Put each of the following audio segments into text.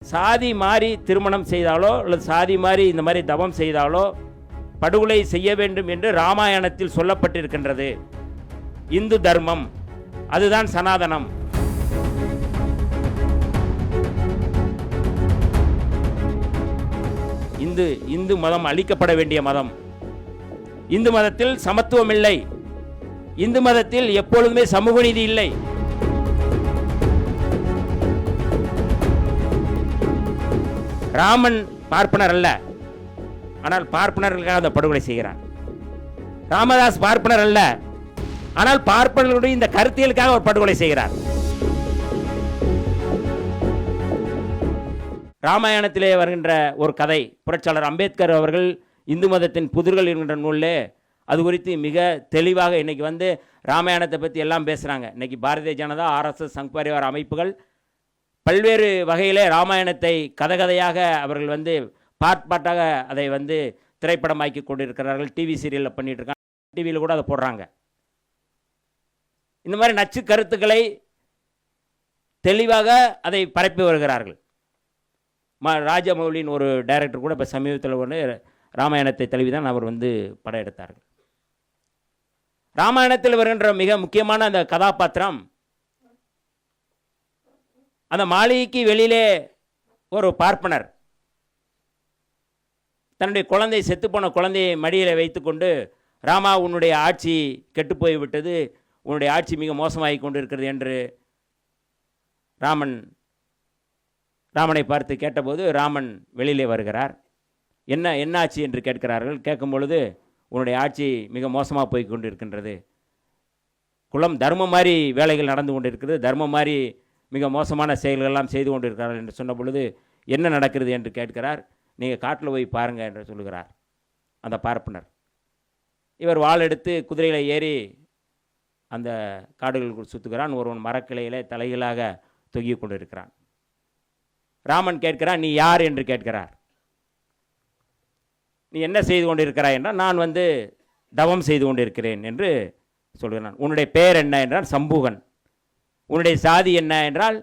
சாதி மாறி திருமணம் செய்தாலோ அல்லது சாதி மாறி இந்த மாதிரி தவம் செய்தாலோ படுகொலை செய்ய வேண்டும் என்று ராமாயணத்தில் சொல்லப்பட்டிருக்கின்றது. இந்து தர்மம் அதுதான் சனாதனம். இந்து மதம் அழிக்கப்பட வேண்டிய மதம். இந்து மதத்தில் சமத்துவம் இல்லை. இந்து மதத்தில் எப்பொழுதுமே சமூக நீதி இல்லை. ராமன் பார்ப்பனர் அல்ல, ஆனால் பார்ப்பனர்களுக்காக அந்த படுகொலை செய்கிறார். ராமதாஸ் பார்ப்பனர் அல்ல, ஆனால் பார்ப்பனர்களுடைய இந்த கருத்தியலுக்காக ஒரு படுகொலை செய்கிறார். ராமாயணத்திலே வருகின்ற ஒரு கதை, புரட்சியாளர் அம்பேத்கர் அவர்கள் இந்து மதத்தின் புதிர்கள் என்கின்ற நூலில் அது குறித்து மிக தெளிவாக இன்னைக்கு ராமாயணத்தை பற்றி எல்லாம் பேசுகிறாங்க. இன்னைக்கு பாரதிய ஜனதா, RSS, சங் பரிவார அமைப்புகள் பல்வேறு வகையிலே ராமாயணத்தை கதையாக அவர்கள் பாட்டாக அதை திரைப்படமாக்கி கொண்டிருக்கிறார்கள். டிவி சீரியலில் பண்ணிட்டு இருக்காங்க, டிவியில் கூட அதை போடுறாங்க. இந்த மாதிரி நச்சு கருத்துக்களை தெளிவாக அதை பரப்பி வருகிறார்கள். ராஜமௌலியின் ஒரு டைரக்டர் கூட இப்போ சமீபத்தில் ராமாயணத்தை தழுவிதான் அவர் படம் எடுத்தார்கள். ராமாயணத்தில் வருகின்ற மிக முக்கியமான அந்த கதாபாத்திரம், அந்த மாளிகைக்கு வெளியிலே ஒரு பார்ப்பனர் தன்னுடைய குழந்தை, செத்துப்போன குழந்தையை மடியில் வைத்துக்கொண்டு, ராமா உன்னுடைய ஆட்சி கெட்டுப்போய் விட்டது, உன்னுடைய ஆட்சி மிக மோசமாகி கொண்டு இருக்கிறது என்று ராமனை பார்த்து கேட்டபோது ராமன் வெளியிலே வருகிறார். என்ன ஆட்சி என்று கேட்கிறார்கள். கேட்கும் பொழுது, உன்னுடைய ஆட்சி மிக மோசமாக போய் கொண்டு இருக்கின்றது, குலம் தர்மம் மாதிரி வேலைகள் நடந்து கொண்டு இருக்கிறது, தர்மம் மாதிரி மிக மோசமான செயல்களெல்லாம் செய்து கொண்டு இருக்கிறார்கள் என்று சொன்ன பொழுது, என்ன நடக்கிறது என்று கேட்கிறார். நீங்கள் காட்டில் போய் பாருங்கள் என்று சொல்லுகிறார் அந்த பார்ப்பனர். இவர் வாள் எடுத்து குதிரையில் ஏறி அந்த காடுகளுக்குள் சுற்றுகிறான். ஒருவன் மரக்கிளையிலே தலைகளாக தொங்கி கொண்டு இருக்கிறான். ராமன் கேட்கிறான், நீ யார் என்று கேட்கிறார். நீ என்ன செய்து கொண்டிருக்கிறாய் என்றால், நான் தவம் செய்து கொண்டிருக்கிறேன் என்று சொல்கிறான். உன்னுடைய பெயர் என்ன என்றால் சம்பூகன். உன்னுடைய சாதி என்ன என்றால்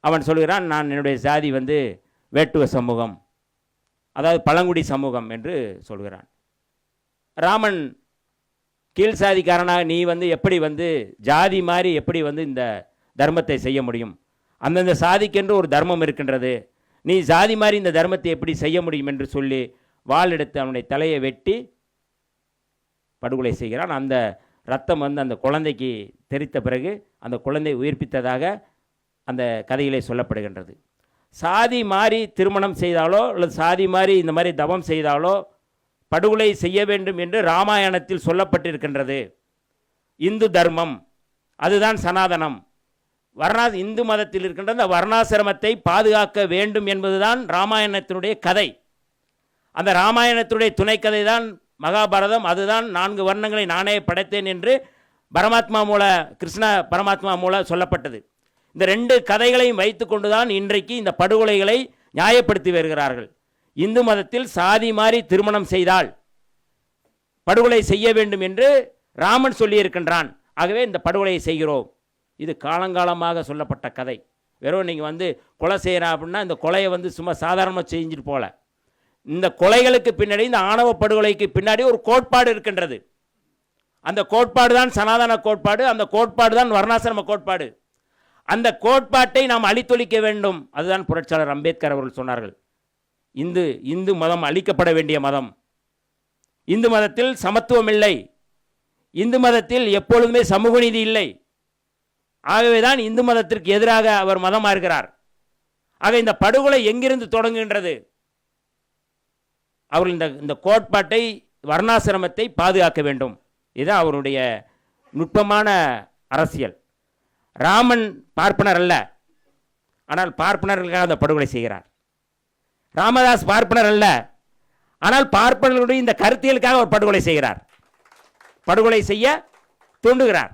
அவன் சொல்கிறான், நான் என்னுடைய சாதி வேட்டுவ சமூகம், அதாவது பழங்குடி சமூகம் என்று சொல்கிறான். ராமன் கீழ் சாதிக்காரனாக நீ எப்படி ஜாதி மாதிரி எப்படி இந்த தர்மத்தை செய்ய முடியும்? அந்தந்த சாதிக்கென்று ஒரு தர்மம் இருக்கின்றது, நீ ஜாதி மாதிரி இந்த தர்மத்தை எப்படி செய்ய முடியும் என்று சொல்லி வாள் எடுத்து அவனுடைய தலையை வெட்டி படுகொலை செய்கிறான். அந்த ரத்தம் அந்த குழந்தைக்கு தெரித்த பிறகு அந்த குழந்தை உயிர்ப்பித்ததாக அந்த கதையிலே சொல்லப்படுகின்றது. சாதி மாறி திருமணம் செய்தாலோ அல்லது சாதி மாறி இந்த மாதிரி தவம் செய்தாலோ படுகொலை செய்ய வேண்டும் என்று ராமாயணத்தில் சொல்லப்பட்டிருக்கின்றது. இந்து தர்மம் அதுதான் சனாதனம். இந்து மதத்தில் இருக்கின்ற அந்த வர்ணாசிரமத்தை பாதுகாக்க வேண்டும் என்பதுதான் ராமாயணத்தினுடைய கதை. அந்த ராமாயணத்தினுடைய துணைக்கதை தான் மகாபாரதம். அதுதான் 4 வர்ணங்களை நானே படைத்தேன் என்று கிருஷ்ண பரமாத்மா மூலம் சொல்லப்பட்டது. இந்த 2 கதைகளையும் வைத்து கொண்டுதான் இன்றைக்கு இந்த படுகொலைகளை நியாயப்படுத்தி வருகிறார்கள். இந்து மதத்தில் சாதி மாறி திருமணம் செய்தால் படுகொலை செய்ய வேண்டும் என்று ராமன் சொல்லியிருக்கின்றான். ஆகவே இந்த படுகொலையை செய்கிறோம். இது காலங்காலமாக சொல்லப்பட்ட கதை. வெறும் நீங்கள் கொலை செய்கிறா அப்படின்னா இந்த கொலையை சும்மா சாதாரணமாக செஞ்சுட்டு போல. இந்த கொலைகளுக்கு பின்னாடி, இந்த ஆணவ படுகொலைக்கு பின்னாடி ஒரு கோட்பாடு இருக்கின்றது. அந்த கோட்பாடு தான் சனாதன கோட்பாடு, அந்த கோட்பாடு தான் வர்ணாசிரம கோட்பாடு. அந்த கோட்பாட்டை நாம் அழித்தொழிக்க வேண்டும். அதுதான் புரட்சியாளர் அம்பேத்கர் அவர்கள் சொன்னார்கள். இந்து மதம் அழிக்கப்பட வேண்டிய மதம். இந்து மதத்தில் சமத்துவம் இல்லை. இந்து மதத்தில் எப்பொழுதுமே சமூக நீதி இல்லை. ஆகவேதான் இந்து மதத்திற்கு எதிராக அவர் மதம் மாறுகிறார். ஆக இந்த படுகொலை எங்கிருந்து தொடங்குகின்றது? அவர்கள் இந்த கோட்பாட்டை, வர்ணாசிரமத்தை பாதுகாக்க வேண்டும். இதுதான் அவருடைய நுட்பமான அரசியல். ராமன் பார்ப்பனர் அல்ல, ஆனால் பார்ப்பனர்களுக்காக அந்த படுகொலை செய்கிறார். ராமதாஸ் பார்ப்பனர் அல்ல, ஆனால் பார்ப்பனர்களுடைய இந்த கருத்தியலுக்காக ஒரு படுகொலை செய்கிறார். படுகொலை செய்ய தூண்டுகிறார்.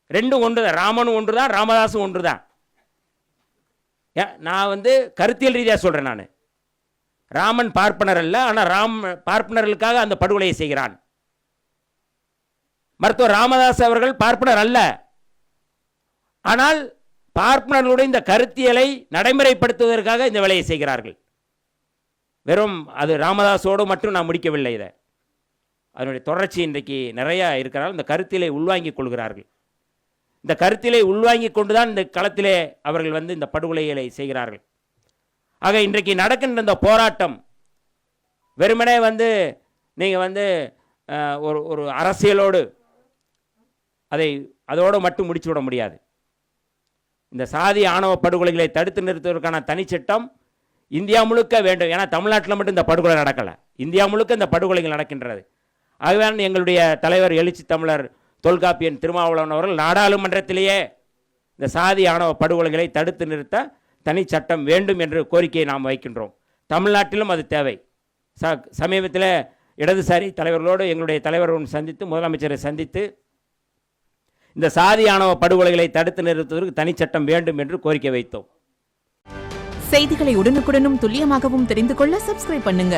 ரெண்டும் ஒன்று தான். ராமனும் ஒன்று தான், ராமதாசும் ஒன்று தான். நான் கருத்தியல் ரீதியாக சொல்கிறேன். நான் ராமன் பார்ப்பனர் அல்ல, ஆனால் பார்ப்பனர்களுக்காக அந்த படுகொலையை செய்கிறான். மருத்துவர் ராமதாஸ் அவர்கள் பார்ப்பனர் அல்ல, ஆனால் பார்ப்பனர்களுடைய இந்த கருத்தியலை நடைமுறைப்படுத்துவதற்காக இந்த வேலையை செய்கிறார்கள். வெறும் அது ராமதாஸோடு மட்டும் நான் முடிக்கவில்லை. இதை அதனுடைய தொடர்ச்சி இன்றைக்கு நிறையா இருக்கிறார்கள். இந்த கருத்தியலை உள்வாங்கிக் கொள்கிறார்கள். இந்த கருத்தியலை உள்வாங்கிக் கொண்டுதான் இந்த களத்திலே அவர்கள் வந்து இந்த படுகொலைகளை செய்கிறார்கள். ஆக இன்றைக்கு நடக்கின்ற இந்த போராட்டம் வெறுமனே வந்து நீங்கள் வந்து ஒரு அரசியலோடு அதோடு மட்டும் முடிச்சு விட முடியாது. இந்த சாதி ஆணவ படுகொலைகளை தடுத்து நிறுத்துவதற்கான தனிச்சட்டம் இந்தியா முழுக்க வேண்டும். ஏன்னா தமிழ்நாட்டில் மட்டும் இந்த படுகொலை நடக்கலை, இந்தியா முழுக்க இந்த படுகொலைகள் நடக்கின்றது. ஆகவே எங்களுடைய தலைவர் எழுச்சி தமிழர் தொல்காப்பியன் திருமாவளவன் அவர்கள் நாடாளுமன்றத்திலேயே இந்த சாதி ஆணவ படுகொலைகளை தடுத்து நிறுத்த தனி சட்டம் வேண்டும் என்று கோரிக்கையை நாம் வைக்கின்றோம். தமிழ்நாட்டிலும் அது தேவை. சமீபத்தில் இடதுசாரி தலைவர்களோடு எங்களுடைய தலைவர்களும் சந்தித்து முதலமைச்சரை சந்தித்து இந்த சாதி ஆணவ படுகொலைகளை தடுத்து நிறுத்துவதற்கு தனிச்சட்டம் வேண்டும் என்று கோரிக்கை வைத்தோம். செய்திகளை உடனுக்குடனும் துல்லியமாகவும் தெரிந்து கொள்ள சப்ஸ்கிரைப் பண்ணுங்க.